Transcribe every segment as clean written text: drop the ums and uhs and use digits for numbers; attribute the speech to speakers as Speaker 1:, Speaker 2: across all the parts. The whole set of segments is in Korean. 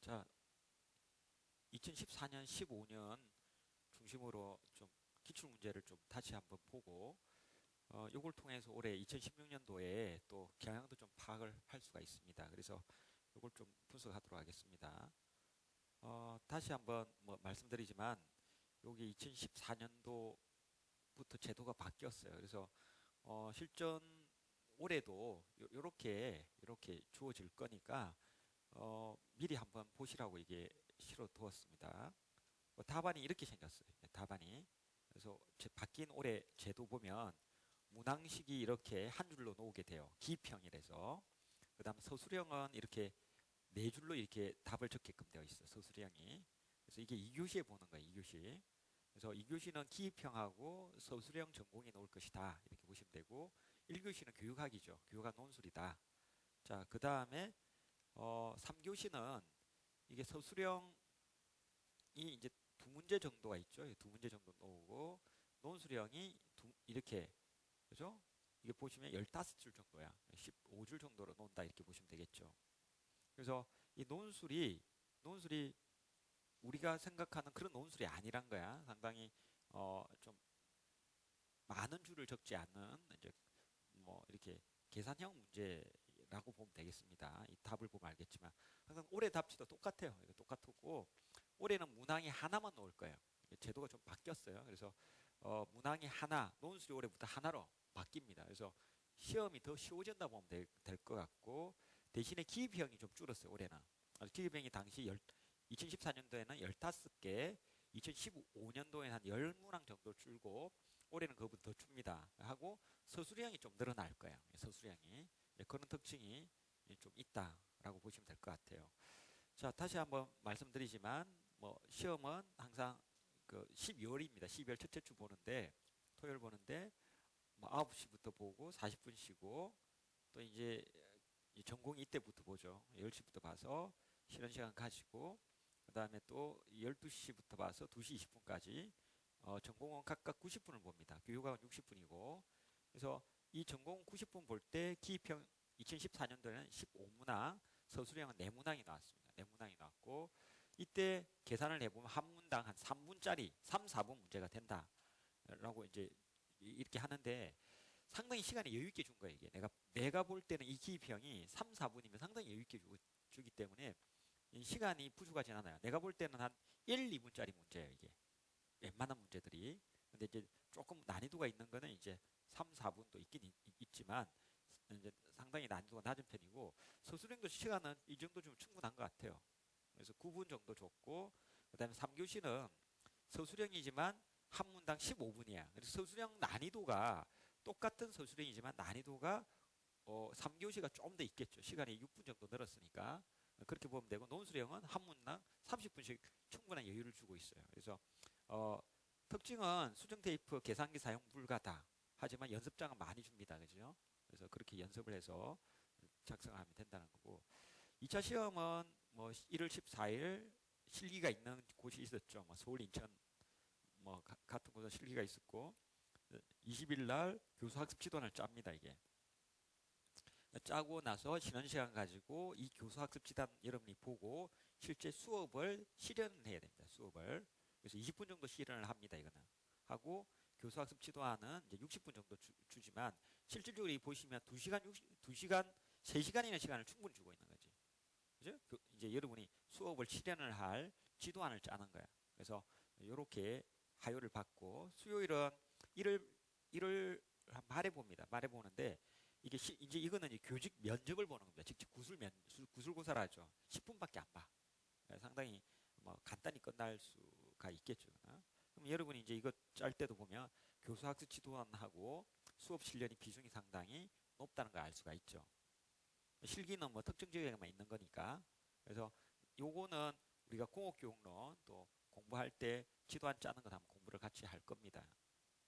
Speaker 1: 자, 2014년, 15년 중심으로 좀 기출 문제를 좀 다시 한번 보고, 요걸 통해서 올해 2016년도에 또 경향도 좀 파악을 할 수가 있습니다. 그래서 요걸 좀 분석하도록 하겠습니다. 다시 한번 뭐 말씀드리지만, 여기 2014년도부터 제도가 바뀌었어요. 그래서 실전 올해도 요렇게 주어질 거니까 미리 한번 보시라고 이게 실어 두었습니다. 답안이 이렇게 생겼어요. 답안이. 그래서 바뀐 올해 제도 보면 문항식이 이렇게 한 줄로 놓게 돼요. 기평이라서. 그다음 서술형은 이렇게 네 줄로 이렇게 답을 적게끔 되어 있어요. 서술형이. 그래서 이게 2교시에 보는 거예요. 2교시. 그래서 2교시는 기평하고 서술형 전공이 나올 것이다. 이렇게 보시면 되고 1교시는 교육학이죠. 교육학 논술이다. 자, 그다음에 3교시는 이게 서술형이 이제 두 문제 정도가 있죠. 두 문제 정도 나오고 논술형이 이렇게 그죠? 이게 보시면 15줄 정도야. 15줄 정도로 논다 이렇게 보시면 되겠죠. 그래서 이 논술이 우리가 생각하는 그런 논술이 아니란 거야. 상당히 좀 많은 줄을 적지 않는 이제 뭐 이렇게 계산형 문제라고 보면 되겠습니다. 이 답을 보면 알겠지만 항상 올해 답지도 똑같아요. 이거 똑같고 올해는 문항이 하나만 나올 거예요. 제도가 좀 바뀌었어요. 그래서 문항이 하나, 논술이 올해부터 하나로 바뀝니다. 그래서 시험이 더 쉬워진다 보면 될 것 같고 대신에 기입형이 좀 줄었어요. 올해는. 기입형이 당시 2014년도에는 15개, 2015년도에는 한 10문항 정도 줄고 올해는 그거보다 더 줍니다. 하고 서술형이 좀 늘어날 거예요. 서술형이. 그런 특징이 좀 있다라고 보시면 될 것 같아요. 자, 다시 한번 말씀드리지만 뭐 시험은 항상 그 12월입니다. 12월 첫째 주 보는데 토요일 보는데 뭐 9시부터 보고 40분 쉬고 또 이제 전공이 이때부터 보죠. 10시부터 봐서 쉬는 시간 가지고 그다음에 또 12시부터 봐서 2시 20분까지 전공은 각각 90분을 봅니다. 교육학은 60분이고 그래서 이 전공 90분 볼 때 기입형 2014년도에는 15문항, 서술형은 4문항이 나왔습니다. 4문항이 나왔고 이때 계산을 해보면 한 문당 한 3분짜리 3, 4분 문제가 된다라고 이제 이렇게 하는데 상당히 시간이 여유 있게 준 거예요. 이게 내가 볼 때는 이 기입형이 3, 4분이면 상당히 여유 있게 주기 때문에 시간이 부족하진 않아요. 내가 볼 때는 한 1, 2분짜리 문제예요. 이게 웬만한 문제들이. 근데 이제 조금 난이도가 있는 거는 이제 3, 4분도 있긴 있지만 이제 상당히 난이도가 낮은 편이고 서술형도 시간은 이 정도 주면 충분한 것 같아요. 그래서 9분 정도 줬고 그다음에 3교시는 서술형이지만 한 문당 15분이야. 그래서 서술형 난이도가 똑같은 서술형이지만 난이도가 3교시가 좀 더 있겠죠. 시간이 6분 정도 늘었으니까 그렇게 보면 되고 논술형은 한 문당 30분씩 충분한 여유를 주고 있어요. 그래서 특징은 수정 테이프 계산기 사용 불가다. 하지만 연습장은 많이 줍니다. 그죠? 그래서 그렇게 연습을 해서 작성하면 된다는 거고 2차 시험은 뭐 1월 14일 실기가 있는 곳이 있었죠. 뭐 서울, 인천 뭐 같은 곳은 실기가 있었고 20일 날 교수 학습 지도안을 짭니다. 이게 짜고 나서 쉬는 시간 가지고 이 교수 학습 지도안 여러분이 보고 실제 수업을 실현해야 됩니다. 수업을 그래서 20분 정도 실현을 합니다. 이거는 하고 교수 학습 지도안은 이제 60분 정도 주지만 실질적으로 보시면 2시간 3시간이나 시간을 충분히 주고 있는 거지. 그죠? 이제 여러분이 수업을 실현을 할 지도안을 짜는 거야. 그래서 이렇게 하요를 받고 수요일은 1월 말에 봅니다. 말에 보는데 이게 이제 이거는 이제 교직 면접을 보는 겁니다. 직접 구술고사를 하죠. 10분밖에 안 봐. 상당히 뭐 간단히 끝날 수가 있겠죠. 그럼 여러분이 이제 이거 짤 때도 보면 교수 학습 지도안하고 수업 실력이 비중이 상당히 높다는 걸 알 수가 있죠. 실기는 뭐 특정 지역에만 있는 거니까. 그래서 요거는 우리가 공업교육론 또 공부할 때 지도안 짜는 것 한번 공부를 같이 할 겁니다.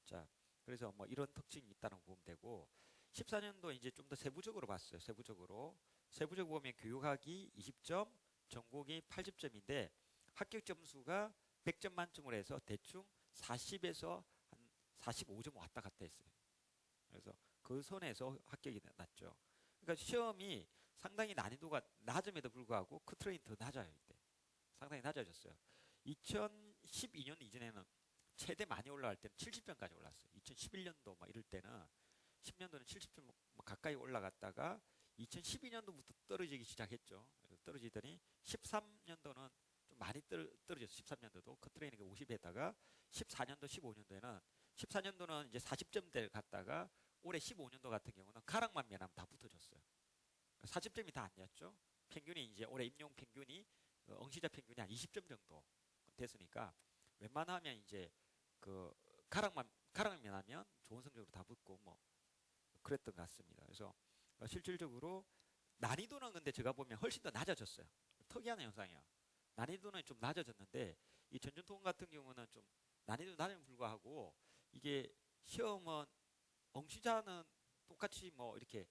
Speaker 1: 자, 그래서 뭐 이런 특징이 있다는 거 보면 되고 14년도 이제 좀 더 세부적으로 봤어요. 세부적으로 보면 교육학이 20점, 전공이 80점인데 합격 점수가 100점 만점으로 해서 대충 40에서 한 45점 왔다 갔다 했어요. 그래서 그 선에서 합격이 났죠. 그러니까 시험이 상당히 난이도가 낮음에도 불구하고 커트레인이 더 낮아요. 이때. 상당히 낮아졌어요. 2012년 이전에는 최대 많이 올라갈 때는 70점까지 올랐어요. 2011년도 막 이럴 때는 10년도는 70점 가까이 올라갔다가 2012년도부터 떨어지기 시작했죠. 떨어지더니 13년도는 좀 많이 떨어졌어요. 13년도도 커트레이닝 50에다가 14년도, 15년도에는 14년도는 이제 40점대를 갔다가 올해 15년도 같은 경우는 가락만 면하면 다 붙어졌어요. 40점이 다 아니었죠. 평균이 이제 올해 임용 평균이 응시자 평균이 한 20점 정도 됐으니까 웬만하면 이제 그 가락만 하면 좋은 성적으로 다 붙고 뭐 그랬던 것 같습니다. 그래서 실질적으로 난이도는 근데 제가 보면 훨씬 더 낮아졌어요. 특이한 현상이에요. 난이도는 좀 낮아졌는데 이 전전통 같은 경우는 좀 난이도 낮음에 불구하고 이게 시험은 응시자는 똑같이 뭐 이렇게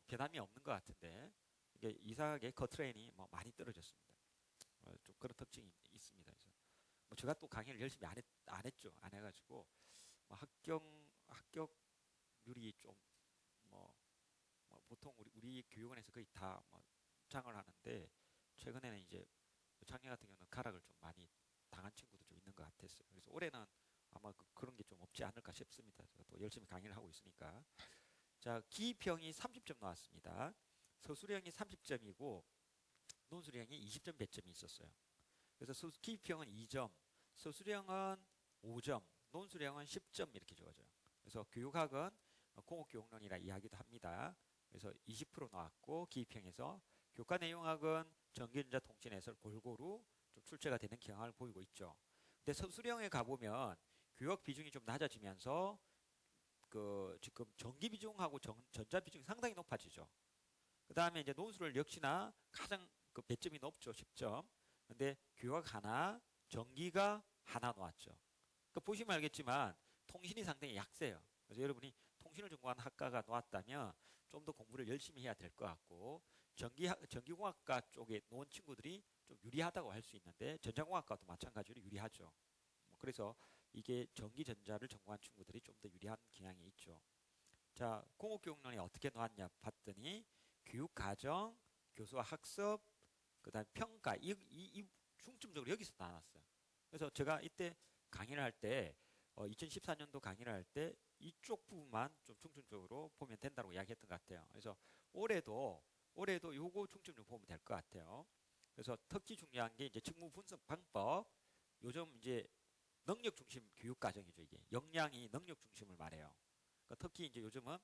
Speaker 1: 변함이 없는 것 같은데 이게 이상하게 커트레인이 뭐 많이 떨어졌습니다. 좀 그런 특징이 있습니다. 그래서 뭐 제가 또 강의를 열심히 안 했죠. 안 해가지고 뭐 합격률이 좀 뭐 보통 우리 교육원에서 거의 다뭐 장을 하는데 최근에는 이제 작년 같은 경우는 가락을 좀 많이 당한 친구도 좀 있는 것 같았어요. 그래서 올해는 아마 그런 게 좀 없지 않을까 싶습니다. 제가 또 열심히 강의를 하고 있으니까. 자, 기입형이 30점 나왔습니다. 서술형이 30점이고 논술형이 20점 배점이 있었어요. 그래서 기입형은 2점, 서술형은 5점, 논술형은 10점 이렇게 주어져요. 그래서 교육학은 공업교육론이라 이야기도 합니다. 그래서 20% 나왔고 기입형에서 교과 내용학은 전기전자 통신에서 골고루 좀 출제가 되는 경향을 보이고 있죠. 근데 서술형에 가보면 교육 비중이 좀 낮아지면서 그 지금 전기 비중하고 전자 비중이 상당히 높아지죠. 그 다음에 이제 논술을 역시나 가장 그 배점이 높죠. 10점. 근데 교육 하나, 전기가 하나 나왔죠. 그러니까 보시면 알겠지만 통신이 상당히 약세요. 그래서 여러분이 통신을 전공한 학과가 나왔다면 좀 더 공부를 열심히 해야 될 것 같고 전기공학과 쪽에 놓은 친구들이 좀 유리하다고 할 수 있는데 전자공학과도 마찬가지로 유리하죠. 그래서 이게 전기전자를 전공한 친구들이 좀 더 유리한 경향이 있죠. 자, 공업교육론이 어떻게 나왔냐 봤더니 교육과정, 교수와 학습, 그 다음에 평가 이 중점적으로 여기서 나왔어요. 그래서 제가 이때 강의를 할 때 2014년도 강의를 할 때 이쪽 부분만 좀 중점적으로 보면 된다고 이야기했던 것 같아요. 그래서 올해도 요거 중점적으로 보면 될 것 같아요. 그래서 특히 중요한 게 이제 직무 분석 방법. 요즘 이제 능력 중심 교육 과정이죠. 이게 역량이 능력 중심을 말해요. 그러니까 특히 이제 요즘은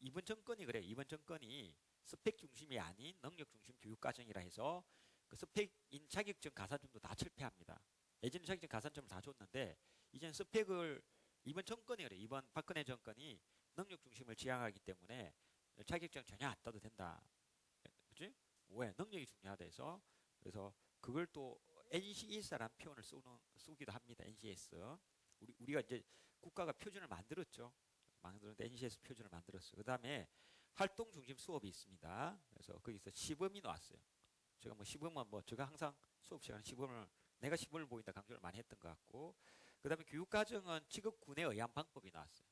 Speaker 1: 이번 정권이 그래요. 이번 정권이 스펙 중심이 아닌 능력 중심 교육 과정이라 해서 그 스펙인 자격증 가산점도 다 철폐합니다. 예전에 자격증 가산점을 다 줬는데 이제는 스펙을 이번 정권이 그래. 이번 박근혜 정권이 능력 중심을 지향하기 때문에 자격증 전혀 안 따도 된다. 그지? 왜? 능력이 중요하다 해서 그래서 그걸 또 NCS라는 표현을 쓰기도 합니다. NCS. 우리가 이제 국가가 표준을 만들었죠. 만들었는데 NCS 표준을 만들었어요. 그 다음에 활동 중심 수업이 있습니다. 그래서 거기서 시범이 나왔어요. 제가 뭐 시범은 뭐 제가 항상 수업 시간에 내가 시범을 보인다 강조를 많이 했던 것 같고, 그 다음에 교육과정은 직업군에 의한 방법이 나왔어요.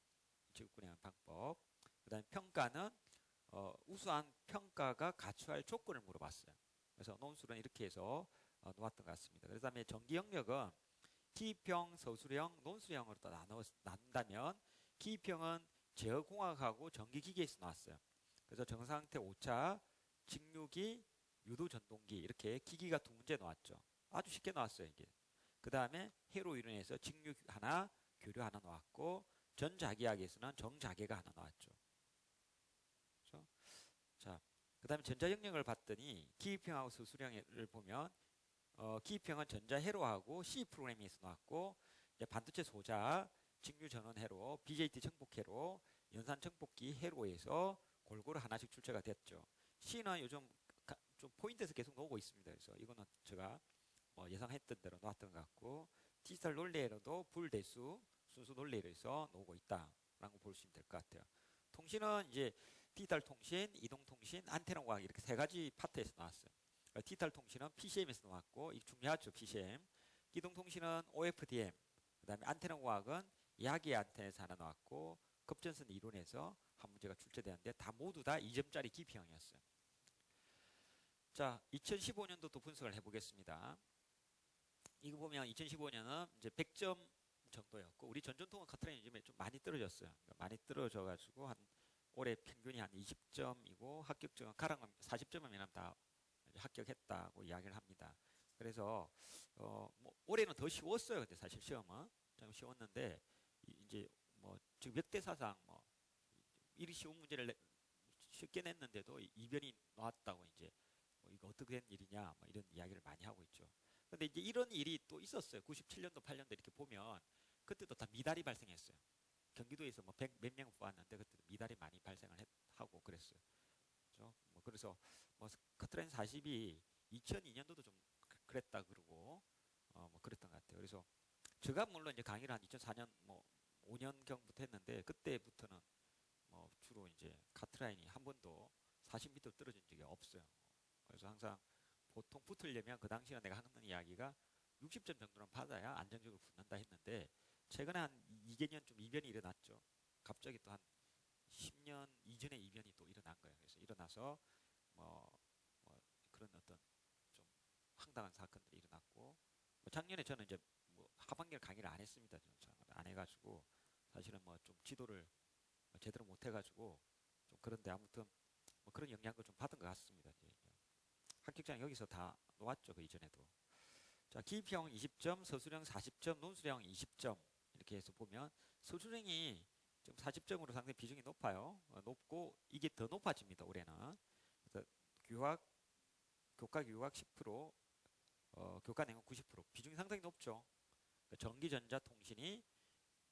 Speaker 1: 직업군에 의한 방법. 그 다음에 평가는 우수한 평가가 갖춰야 할 조건을 물어봤어요. 그래서 논술은 이렇게 해서 놓았던 것 같습니다. 그 다음에 전기 영역은 기입형, 서술형, 논술형으로 또 나눈다면 기입형은 제어공학하고 전기기계에서 나왔어요. 그래서 정상태 5차, 직류기, 유도전동기 이렇게 기기가 두 문제 나왔죠. 아주 쉽게 나왔어요. 이게. 그 다음에 해로 이론에서 직류 하나, 교류 하나 나왔고 전자기학에서는 정자계가 하나 나왔죠. 그렇죠? 자, 그 다음에 전자영역을 봤더니 기입형하고 서술형을 보면 기입형은 전자회로하고 C 프로그래밍에서 나왔고 반도체 소자, 직류 전원 회로, BJT 청폭회로, 연산 청폭기 회로에서 골고루 하나씩 출제가 됐죠. C는 요즘 좀 포인트에서 계속 나오고 있습니다. 그래서 이거는 제가 예상했던 대로 나왔던 것 같고 디지털 논리회로도 불대수 순수 논리회로에서 나오고 있다라고 볼 수 있을 것 같아요. 통신은 이제 디지털 통신, 이동 통신, 안테나 과학 이렇게 세 가지 파트에서 나왔어요. 디지털 통신은 PCM에서 나왔고 이 중요하죠. PCM. 기동 통신은 OFDM. 그다음에 안테나 과학은 야기 안테나에서 하나 나왔고 급전선 이론에서 한 문제가 출제되었는데 모두 다 2점짜리 기피형이었어요. 자, 2015년도 또 분석을 해보겠습니다. 이거 보면 2015년은 이제 100점 정도였고 우리 전전통은 카트라인이 요즘에 좀 많이 떨어졌어요. 그러니까 많이 떨어져가지고 한 올해 평균이 한 20점이고 합격점은 가랑면 40점이면 다 이제 합격했다고 이야기를 합니다. 그래서 뭐 올해는 더 쉬웠어요. 근데 사실 시험은 좀 쉬웠는데 이제 뭐 지금 역대 사상 뭐 이리 쉬운 문제를 쉽게 냈는데도 이변이 나왔다고 이제 뭐 이거 어떻게 된 일이냐 뭐 이런 이야기를 많이 하고 있죠. 근데 이제 이런 일이 또 있었어요. 97년도 8년도 이렇게 보면 그때도 다 미달이 발생했어요. 경기도에서 뭐 몇 명 뽑았는데 그때 미달이 많이 발생을 하고 그랬어요. 그렇죠? 뭐 그래서 뭐 커트라인 40이 2002년도도 좀 그랬다 그러고 뭐 그랬던 것 같아요. 그래서 제가 물론 이제 강의를 한 2004년 뭐 5년경부터 했는데 그때부터는 뭐 주로 이제 카트라인이 한 번도 40m 떨어진 적이 없어요. 그래서 항상 보통 붙으려면 그 당시에 내가 하는 이야기가 60점 정도는 받아야 안정적으로 붙는다 했는데 최근에 한 2개년 좀 이변이 일어났죠. 갑자기 또 한 10년 이전에 이변이 또 일어난 거예요. 그래서 일어나서 뭐 그런 어떤 좀 황당한 사건들이 일어났고 뭐 작년에 저는 이제 뭐 하반기를 강의를 안 했습니다. 안 해가지고 사실은 뭐 좀 지도를 제대로 못 해가지고 좀 그런데 아무튼 뭐 그런 영향을 좀 받은 것 같습니다. 이제 합격장 여기서 다 놓았죠. 그 이전에도. 자, 기입형 20점, 서술형 40점, 논술형 20점 이렇게 해서 보면 서술형이 좀 40점으로 상당히 비중이 높아요. 높고 이게 더 높아집니다. 올해는. 그래서 교과 교육 10%, 교과 내용 90% 비중이 상당히 높죠. 그러니까 전기, 전자, 통신이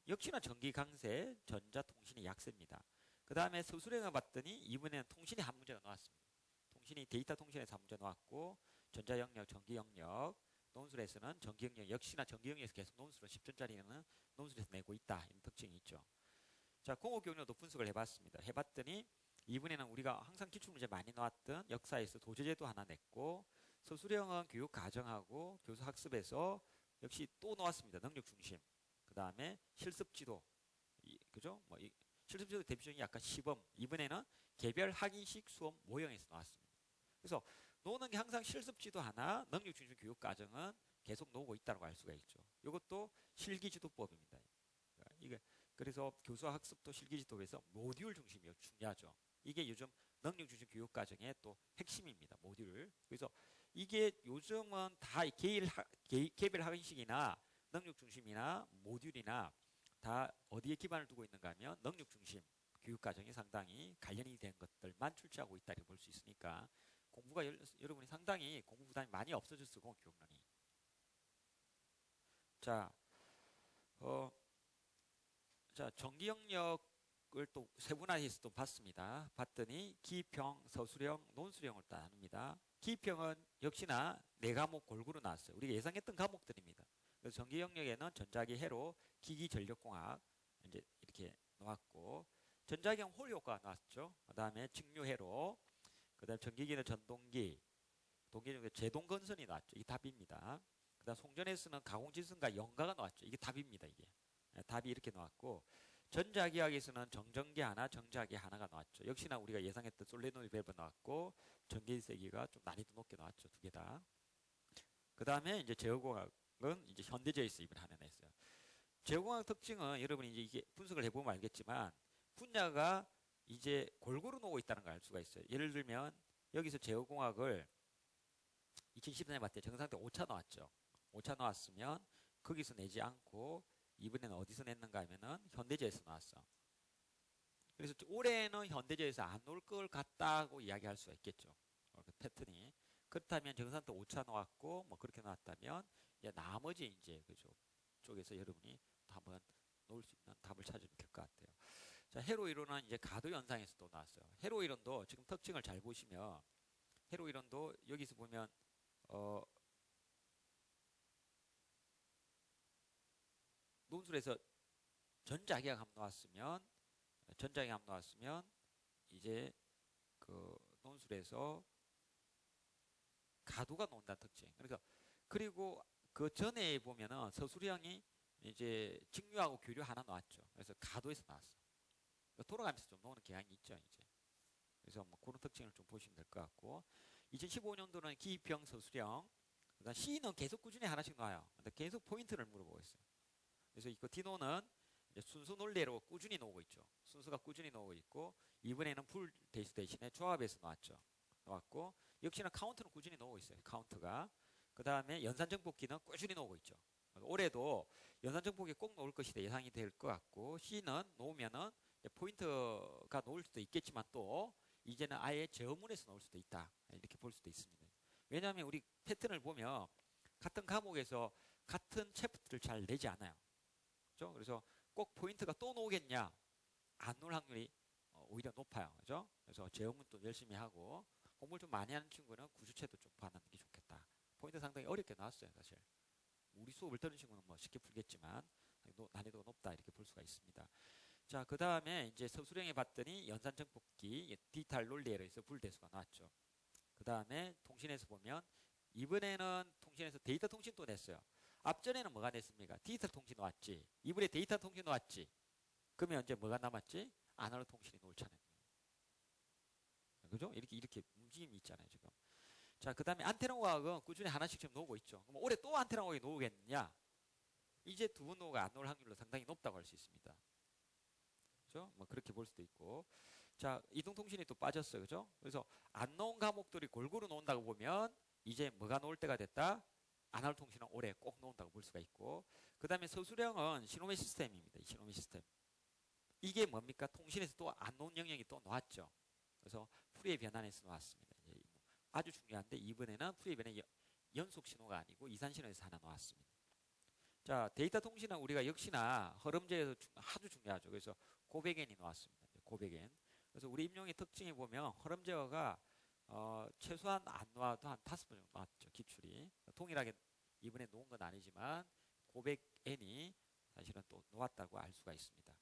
Speaker 1: 역시나 전기 강세, 전자, 통신이 약세입니다. 그 다음에 서술형을 봤더니 이번에는 통신이 한 문제가 나왔습니다. 통신이 데이터 통신에서 한 문제 나왔고 전자 영역, 전기 영역, 논술에서는 전기 영역 역시나 전기 영역에서 계속 논술은 10점짜리는 논술에서 내고 있다. 이런 특징이 있죠. 자, 공업 경력도 분석을 해봤습니다. 해봤더니 이번에는 우리가 항상 기출문제 많이 나왔던 역사에서 도제제도 하나 냈고 서술형은 교육 과정하고 교수 학습에서 역시 또 나왔습니다. 능력 중심. 그 다음에 실습지도, 그죠? 뭐 실습지도 대표적인 약간 시범. 이번에는 개별 학인식 수업 모형에서 나왔습니다. 그래서 노는 게 항상 실습지도 하나, 능력 중심 교육 과정은 계속 놓고 있다고 알 수가 있죠. 이것도 실기지도법입니다. 이게 그래서 교수 학습도 실기지도에서 모듈 중심이 중요하죠. 이게 요즘 능력 중심 교육 과정의 또 핵심입니다. 모듈. 그래서 이게 요즘은 다 개별 학인식이나 능력 중심이나 모듈이나 다 어디에 기반을 두고 있는가 하면 능력 중심 교육 과정이 상당히 관련이 된 것들만 출제하고 있다 이렇게 볼 수 있으니까 공부가 여러분이 상당히 공부 부담이 많이 없어졌어요. 공교육론이. 자, 자, 전기 영역을 또 세분화해서 또 봤습니다. 봤더니 기입형, 서술형, 논술형을 또 나눕니다. 기입형은 역시나 네 과목 골고루 나왔어요. 우리가 예상했던 과목들입니다. 그래서 전기 영역에는 전자기, 회로, 기기, 전력공학 이제 이렇게 나왔고 전자기는 홀 효과가 나왔죠. 그다음에 직류, 회로, 그다음 전기기는 전동기, 동기 중에 제동 건선이 나왔죠. 이게 답입니다. 그다음 송전에서는 가공지선과 연가가 나왔죠. 이게 답입니다. 이게 답이 이렇게 나왔고 전자기학에서는 정전기 하나, 정자기 하나가 나왔죠. 역시나 우리가 예상했던 솔레노이드 밸브 나왔고 전기세기가 좀 난이도 높게 나왔죠. 두 개 다. 그 다음에 이제 제어공학은 이제 현대제에서 이번에 하나 냈어요. 제어공학 특징은 여러분이 이제 이게 분석을 해보면 알겠지만 분야가 이제 골고루 놓고 있다는 걸 알 수가 있어요. 예를 들면 여기서 제어공학을 2014년에 봤을 때 정상대 5차 나왔죠. 5차 나왔으면 거기서 내지 않고 이번에는 어디서 냈는가 하면은 현대제에서 나왔어. 그래서 올해는 현대제에서 안 올 걸 같다고 이야기할 수가 있겠죠. 그 패턴이. 그렇다면 정상대 5차 나왔고 뭐 그렇게 나왔다면 이제 나머지 이제 그죠 쪽에서 여러분이 한번 놓을 수 있는 답을 찾으면 될 것 같아요. 자, 회로 이론은 이제 가도 현상에서도 나왔어요. 회로 이론도 지금 특징을 잘 보시면 회로 이론도 여기서 보면 논술에서 전자기학 나왔으면 이제 그 논술에서 가도가 나온다는 특징. 그러니까 그리고 그 전에 보면은 서술형이 이제 직류하고 교류 하나 나왔죠. 그래서 가도에서 나왔어. 그러니까 돌아가면서 좀 나오는 경향이 있죠, 이제. 그래서 뭐 그런 특징을 좀 보시면 될 것 같고 2015년도는 기입형, 서술형, 그다음 C는 계속 꾸준히 하나씩 나와요. 근데 계속 포인트를 물어보고 있어요. 그래서 이거 디노는 이제 순수 논리로 꾸준히 나오고 있죠. 순수가 꾸준히 나오고 있고, 이번에는 불 대수 대신에 조합에서 나왔고, 역시나 카운트는 꾸준히 나오고 있어요. 카운트가. 그 다음에 연산정복기는 꾸준히 나오고 있죠. 올해도 연산정복이 꼭 나올 것이다 예상이 될 것 같고, C는 나오면은 포인트가 나올 수도 있겠지만 또 이제는 아예 저문에서 나올 수도 있다 이렇게 볼 수도 있습니다. 왜냐하면 우리 패턴을 보면 같은 과목에서 같은 챕터를 잘 내지 않아요. 그렇죠? 그래서 꼭 포인트가 또 나오겠냐? 안 나올 확률이 오히려 높아요. 그죠? 그래서 재험은 또 열심히 하고 공부를 좀 많이 하는 친구는 구주체도 좀 봐놓는 게 좋겠다. 포인트 상당히 어렵게 나왔어요, 사실. 우리 수업을 들은 친구는 뭐 쉽게 풀겠지만 난이도가 높다 이렇게 볼 수가 있습니다. 자, 그 다음에 이제 서술형에 봤더니 연산정복기, 디지털 논리에서 불대수가 나왔죠. 그 다음에 통신에서 보면 이번에는 통신에서 데이터 통신도 냈어요. 앞전에는 뭐가 냈습니까? 디지털 통신 나왔지. 이번에 데이터 통신 나왔지. 그러면 이제 뭐가 남았지? 아날로그 통신이 나올 차례. 그죠? 이렇게 움직임이 있잖아요, 지금. 자, 그 다음에 안테나 과학은 꾸준히 하나씩 지금 나오고 있죠. 그럼 올해 또 안테나 과학이 나오겠느냐? 이제 두 번 나오가 안 나올 확률로 상당히 높다고 할 수 있습니다. 그죠? 뭐 그렇게 볼 수도 있고. 자, 이동통신이 또 빠졌어요. 그죠? 그래서 안 나온 과목들이 골고루 나온다고 보면 이제 뭐가 나올 때가 됐다? 아날로그 통신은 올해 꼭 나온다고 볼 수가 있고. 그 다음에 서술형은 신호매 시스템입니다. 이 신호매 시스템. 이게 뭡니까? 통신에서 또 안 나온 영역이 또 나왔죠. 그래서 풀이의 변환에서 나왔습니다. 아주 중요한데 이번에는 풀이의 변환 연속 신호가 아니고 이산 신호에서 하나 나왔습니다. 자, 데이터 통신은 우리가 역시나 흐름제에서 아주 중요하죠. 그래서 고백엔이 나왔습니다. 고백엔. 그래서 우리 임용의 특징에 보면 흐름제어가 최소한 안 나와도 한 5번 정도 나왔죠. 기출이. 동일하게 이번에 놓은 건 아니지만 고백엔이 사실은 또 나왔다고 알 수가 있습니다.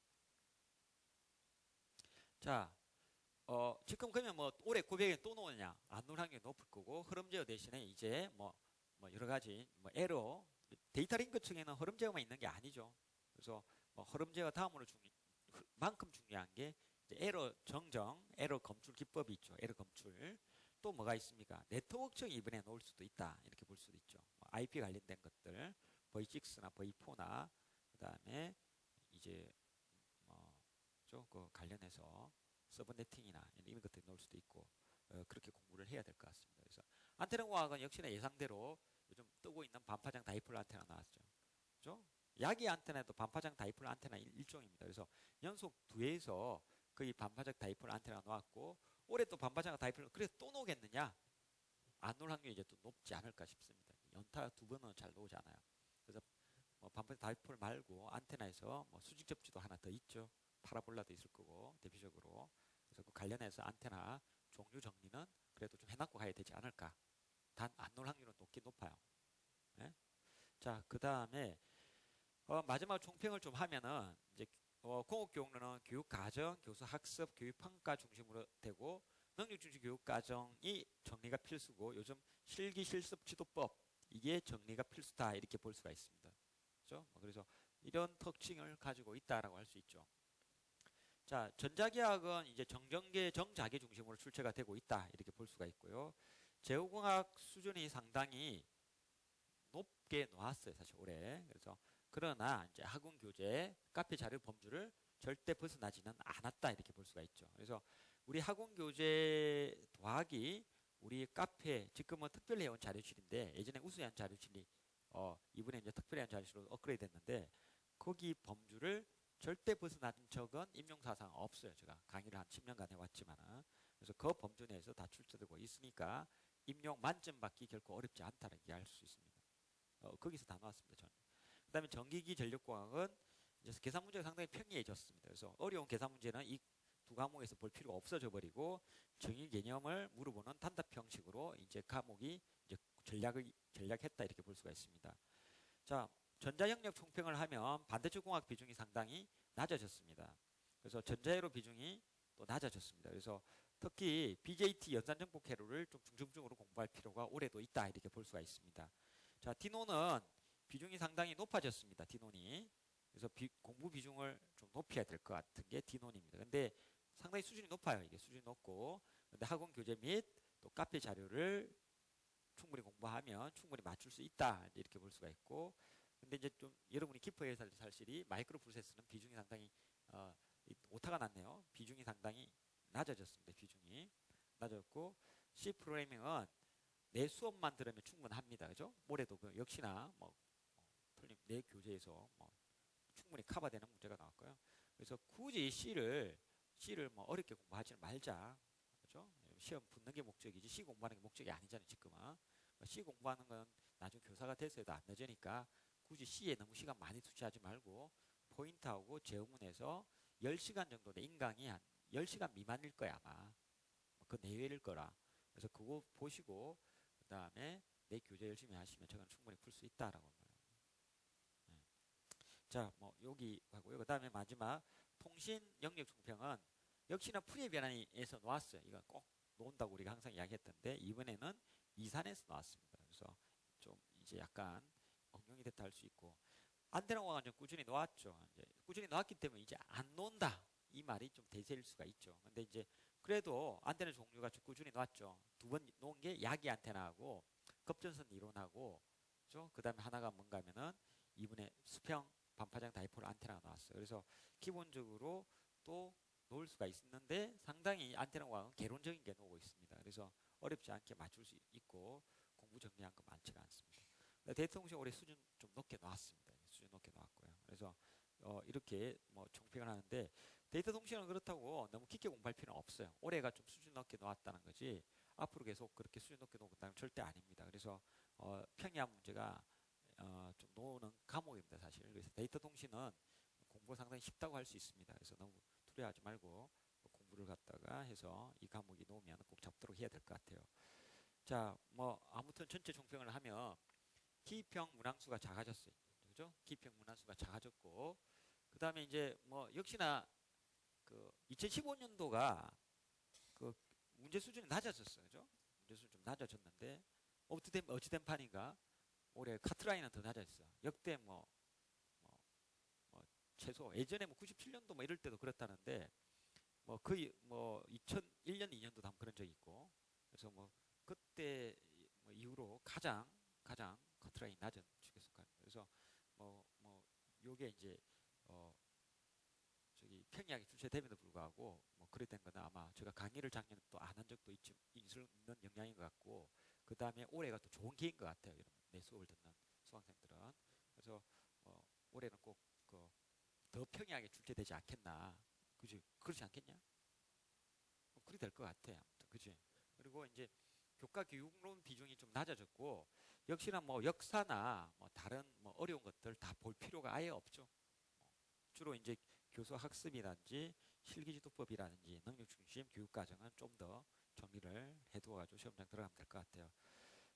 Speaker 1: 자, 지금 그러면 뭐 올해 고백엔 또 나오느냐? 안 나올 확률이 높을 거고 흐름제어 대신에 이제 뭐 여러 가지 뭐 에러 데이터 링크 층에는 흐름 제어만 있는 게 아니죠. 그래서 뭐 흐름 제어 다음으로 만큼 중요한 게 이제 에러 정정, 에러 검출 기법이 있죠. 에러 검출. 또 뭐가 있습니까? 네트워크층이 이번에 나올 수도 있다. 이렇게 볼 수도 있죠. 뭐 IP 관련된 것들, V6나 V4나 그다음에 이제 그 관련해서 서버네팅이나 이런 것들이 나올 수도 있고 그렇게 공부를 해야 될 것 같습니다. 그래서 안테나 과학은 역시나 예상대로 요즘 뜨고 있는 반파장 다이폴 안테나 나왔죠. 그죠? 야기 안테나도 반파장 다이폴 안테나 일종입니다. 그래서 연속 2회에서 거의 반파장 다이폴 안테나가 나왔고 올해 또 반파장 다이폴 그래서 또 나오겠느냐? 안 나올 확률이 이제 또 높지 않을까 싶습니다. 연타 2번은 잘 나오지 않아요. 그래서 뭐 반파장 다이폴 말고 안테나에서 뭐 수직 접지도 하나 더 있죠. 파라볼라도 있을 거고 대표적으로. 그래서 그 관련해서 안테나 종류 정리는 그래도 좀 해놓고 가야 되지 않을까. 단 안 나올 확률은 높아요. 네? 자, 그 다음에 마지막 총평을 좀 하면은 이제 공업교육로는 교육과정, 교수학습, 교육평가 중심으로 되고 능력중심 교육과정이 정리가 필수고 요즘 실기실습 지도법 이게 정리가 필수다 이렇게 볼 수가 있습니다. 그렇죠? 그래서 이런 특징을 가지고 있다라고 할 수 있죠. 자, 전자기학은 이제 정전계 정자계 중심으로 출제가 되고 있다 이렇게 볼 수가 있고요. 제후공학 수준이 상당히 높게 나왔어요, 사실 올해. 그래서 그러나 이제 학원 교재, 카페 자료 범주를 절대 벗어나지는 않았다 이렇게 볼 수가 있죠. 그래서 우리 학원 교재 도학이 우리 카페 지금은 특별히 해온 자료실인데 예전에 우수한 자료실이 이번에 이제 특별한 자료실로 업그레이드 됐는데 거기 범주를 절대 벗어난 적은 임용사상 없어요. 제가 강의를 한 10년간 해왔지만은. 그래서 그 범주 내에서 다 출제되고 있으니까 임용 만점 받기 결코 어렵지 않다는 얘기할 수 있습니다. 거기서 다 나왔습니다. 저는. 그 다음에 전기기 전력공학은 이제 계산 문제가 상당히 평이해졌습니다. 그래서 어려운 계산 문제는 이 두 과목에서 볼 필요가 없어져 버리고 정의 개념을 물어보는 단답 형식으로 이제 과목이 이제 전략했다 이렇게 볼 수가 있습니다. 자, 전자영역 총평을 하면 반대쪽 공학 비중이 상당히 낮아졌습니다. 그래서 전자회로 비중이 또 낮아졌습니다. 그래서 특히 BJT 연산정복 회로를 좀 중점적으로 공부할 필요가 올해도 있다 이렇게 볼 수가 있습니다. 자, 디노는 비중이 상당히 높아졌습니다. 디논이. 그래서 공부 비중을 좀 높여야 될 것 같은 게 디논입니다. 근데 상당히 수준이 높아요. 이게 수준이 높고. 근데 학원 교재 및 또 카페 자료를 충분히 공부하면 충분히 맞출 수 있다 이렇게 볼 수가 있고 근데 이제 좀 여러분이 기뻐해야 할 사실이 마이크로 프로세서는 비중이 상당히 오타가 났네요. 비중이 상당히 낮아졌습니다. 비중이 낮았고 C 프로그래밍은 내 수업만 들으면 충분합니다. 그죠? 올해도 역시나 뭐 틀림 내 교재에서 뭐 충분히 커버되는 문제가 나왔고요. 그래서 굳이 C를 뭐 어렵게 공부하지 말자. 그죠? 시험 붙는 게 목적이지 C 공부하는 게 목적이 아니잖아요. 지금은. C 공부하는 건 나중에 교사가 돼서도 안 늦으니까 굳이 C에 너무 시간 많이 투자하지 말고 포인트하고 제어문에서 10시간 정도 내 인강이 한 10시간 미만일 거야 아마. 그 내외일 거라. 그래서 그거 보시고 그 다음에 내 교재 열심히 하시면 저건 충분히 풀 수 있다라고 봐요. 네. 자, 뭐 여기 하고요. 그 다음에 마지막 통신 영역 총평은 역시나 풀이의 변환에서 나왔어요. 이건 꼭 놓은다고 우리가 항상 이야기했던데 이번에는 이산에서 나왔습니다. 그래서 좀 이제 약간 응용이 됐다 할 수 있고 안테나공학은 좀 꾸준히 놓았죠. 이제 꾸준히 놓았기 때문에 이제 안 놓은다 이 말이 좀 대세일 수가 있죠. 근데 이제 그래도 안테나 종류가 좀 꾸준히 놓았죠. 두 번 놓은 게 야기 안테나하고 급전선 이론하고 그 다음에 하나가 뭔가 하면은 이번에 수평 반파장 다이폴 안테나가 나왔어요. 그래서 기본적으로 또 놓을 수가 있는데 상당히 안테나공학은 개론적인 게 놓고 있습니다. 그래서 어렵지 않게 맞출 수 있고 공부 정리한 거 많지가 않습니다. 데이터 통신 올해 수준 좀 높게 나왔습니다. 수준 높게 나왔고요. 그래서 이렇게 뭐 총평을 하는데 데이터 통신은 그렇다고 너무 깊게 공부할 필요는 없어요. 올해가 좀 수준 높게 나왔다는 거지 앞으로 계속 그렇게 수준 높게 놓는다는 절대 아닙니다. 그래서 평이한 문제가 좀 놓는 과목입니다. 사실. 그래서 데이터 통신은 공부가 상당히 쉽다고 할 수 있습니다. 그래서 너무 두려워하지 말고 공부를 갖다가 해서 이 과목이 놓으면 꼭 잡도록 해야 될 것 같아요. 자, 뭐 아무튼 전체 총평을 하면 기입형 문항수가 작아졌어요. 그죠? 기입형 문항수가 작아졌고 그 다음에 이제 뭐 역시나 그 2015년도가 그 문제 수준이 낮아졌어요. 그죠? 문제 수준이 좀 낮아졌는데 어찌된 판인가 올해 카트라인은 더 낮아졌어요. 역대 뭐 최소 예전에 뭐 97년도 뭐 이럴 때도 그렇다는데 뭐 거의 뭐 2001년 2년도도 한번 그런 적이 있고 그래서 뭐 그때 뭐 이후로 가장 카트라인이 낮은 축에 속합니다. 그래서 뭐 요게 이제 저기 평이하게 출제됨에도 불구하고 뭐 그래 된 거는 아마 제가 강의를 작년에 또 안 한 적도 있는 영향인 것 같고 그 다음에 올해가 또 좋은 기회인 것 같아요. 여러분 내 수업을 듣는 수강생들은 그래서 올해는 꼭 더 평이하게 출제되지 않겠나 그지 그렇지 않겠냐? 그리 될 것 같아. 아무튼 그지. 그리고 이제 교과 교육론 비중이 좀 낮아졌고 역시나 뭐 역사나 뭐 다른 뭐 어려운 것들 다 볼 필요가 아예 없죠. 주로 이제 교수 학습이라든지 실기지도법이라든지 능력 중심 교육 과정은 좀 더 정리를 해두어가지고 시험장 들어가면 될 것 같아요.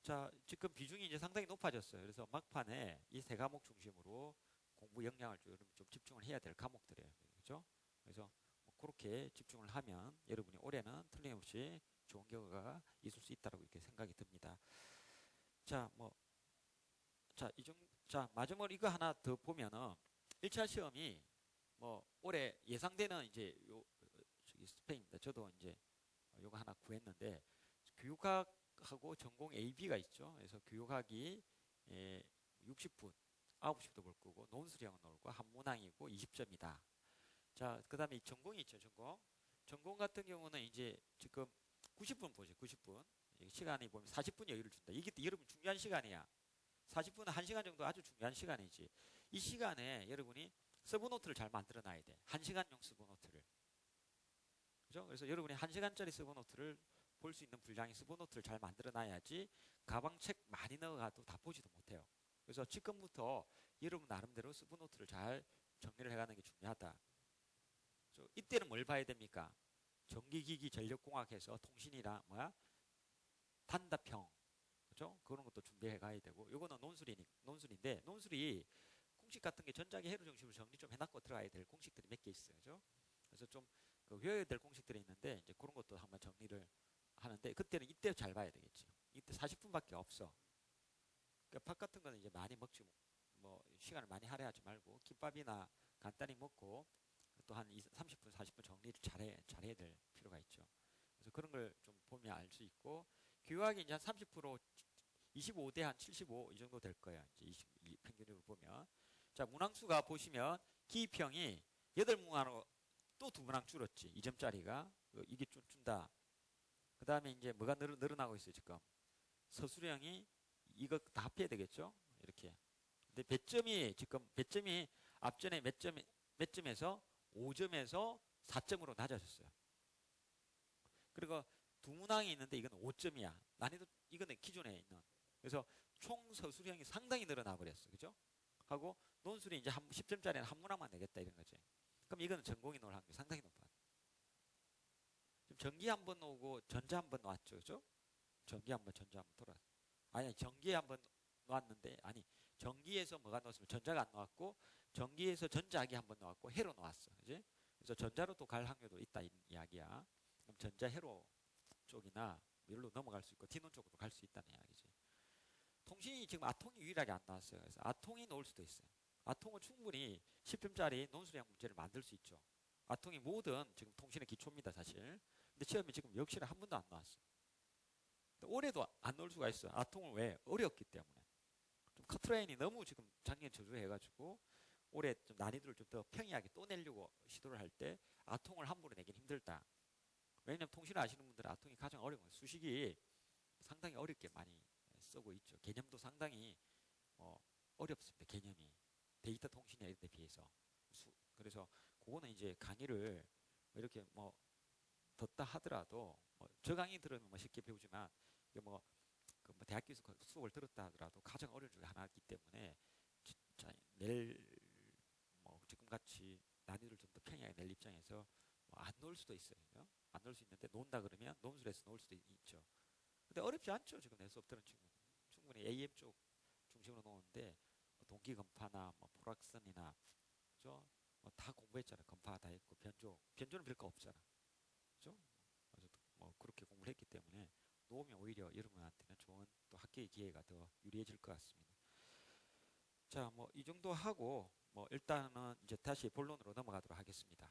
Speaker 1: 자, 지금 비중이 이제 상당히 높아졌어요. 그래서 막판에 이 세 과목 중심으로 공부 역량을 좀 집중을 해야 될 과목들이에요. 그렇죠? 그래서 뭐 그렇게 집중을 하면 여러분이 올해는 틀림없이 좋은 결과가 있을 수 있다고 이렇게 생각이 듭니다. 자, 자, 마지막으로 이거 하나 더 보면은 1차 시험이 뭐 올해 예상되는 이제 저기 스페인입니다. 저도 이제 요거 하나 구했는데 교육학하고 전공 AB가 있죠. 그래서 교육학이 60분 9시부터 볼 거고 논술형은 놀고 한문항이고 20점이다. 자, 그다음에 전공이 있죠. 전공 같은 경우는 이제 지금 90분 보죠. 90분. 시간이 보면 40분 여유를 준다. 이게 여러분 중요한 시간이야. 40분은 1시간 정도 아주 중요한 시간이지. 이 시간에 여러분이 서브노트를 잘 만들어 놔야 돼. 1시간용 서브노트를. 그죠? 그래서 여러분이 1시간짜리 서브노트를 볼 수 있는 분량의 서브노트를 잘 만들어 놔야지 가방책 많이 넣어가도 다 보지도 못해요. 그래서 지금부터 여러분 나름대로 서브노트를 잘 정리를 해가는 게 중요하다. 이때는 뭘 봐야 됩니까? 전기기기 전력공학에서 통신이라 단답형 그죠? 그런 것도 준비해 가야 되고 요거는 논술인데 논술이 공식 같은 게 전자기 해로 중심으로 정리 좀 해놨고 들어가야 될 공식들이 몇 개 있어요. 그죠? 그래서 좀 외워야 될 공식들이 있는데 이제 그런 것도 한번 정리를 하는데 그때는 이때 잘 봐야 되겠지. 이때 40분밖에 없어. 그러니까 밥 같은 거는 이제 많이 먹지 뭐 시간을 많이 할애하지 말고 김밥이나 간단히 먹고 또 한 30분 40분 정리를 잘해야 될 필요가 있죠. 그래서 그런 걸 좀 보면 알 수 있고 교육학이 이제 한 30% 25대 한 75 이 정도 될 거예요. 이제 22 평균으로 보면. 자, 문항수가 보시면 기입형이 8문항으로 또 2문항 줄었지. 2점짜리가. 이게 좀 준다. 그 다음에 이제 뭐가 늘어나고 있어요, 지금. 서술형이 이거 다 합해야 되겠죠? 이렇게. 근데 배점이 앞전에 몇 점에서 5점에서 4점으로 낮아졌어요. 그리고 2문항이 있는데 이건 5점이야. 난이도 이거는 기존에 있는. 그래서 총 서술형이 상당히 늘어나 버렸어. 그죠? 하고 논술이 이제 10점짜리는 한 문항만 내겠다 이런 거지. 그럼 이거는 전공이 나올 확률이 상당히 높아. 지금 전기 한 번 오고 전자 한 번 나왔죠. 그죠? 전기 한 번, 전자 한 번 돌아. 아니, 전기에 한 번 나왔는데, 아니, 전기에서 뭐가 나왔으면 전자가 안 나왔고, 전기에서 전자기 한 번 나왔고, 해로 나왔어. 그지? 그래서 전자로 또 갈 확률도 있다, 이 이야기야. 그럼 전자 해로 쪽이나 여기로 넘어갈 수 있고, 디논 쪽으로 갈 수 있다는 이야기지. 통신이 지금 아통이 유일하게 안 나왔어요. 그래서 아통이 나올 수도 있어요. 아통은 충분히 10점짜리 논술형 문제를 만들 수 있죠. 아통이 모든 지금 통신의 기초입니다, 사실. 근데 시험이 지금 역시나 한 번도 안 나왔어. 올해도 안 넣을 수가 있어. 아통을 왜? 어렵기 때문에. 좀 커트라인이 너무 지금 작년 저조해가지고 올해 좀 난이도를 좀 더 평이하게 또 내려고 시도를 할 때 아통을 함부로 내긴 힘들다. 왜냐면 통신을 아시는 분들은 아통이 가장 어려운 거예요. 수식이 상당히 어렵게 많이 쓰고 있죠. 개념도 상당히 어렵습니다. 개념이. 데이터 통신에 이런 데 비해서. 그래서 그거는 이제 강의를 이렇게 뭐 듣다 하더라도 저 강의 들으면 뭐 쉽게 배우지만 이게 뭐 대학교에서 수업을 들었다 하더라도 가장 어려운 중에 하나이기 때문에 진짜 내일 뭐 지금 같이 난이도를 좀 더 평이하게 낼 입장에서 뭐안 놓을 수도 있어요. 안 놓을 수 있는데 놓는다 그러면 논술에서 놓을 수도 있죠. 근데 어렵지 않죠. 지금 내 수업 들은 친구는 충분히 AM 쪽 중심으로 놓는데 동기 건파나 뭐 프락선이나 그죠? 다 공부했잖아. 건파 다 했고 변조는 별거 없잖아. 그죠? 그래서 뭐 그렇게 공부를 했기 때문에 놓으면 오히려 여러분한테는 좋은 또 학교의 기회가 더 유리해질 것 같습니다. 자, 뭐 이 정도 하고 뭐 일단은 이제 다시 본론으로 넘어가도록 하겠습니다.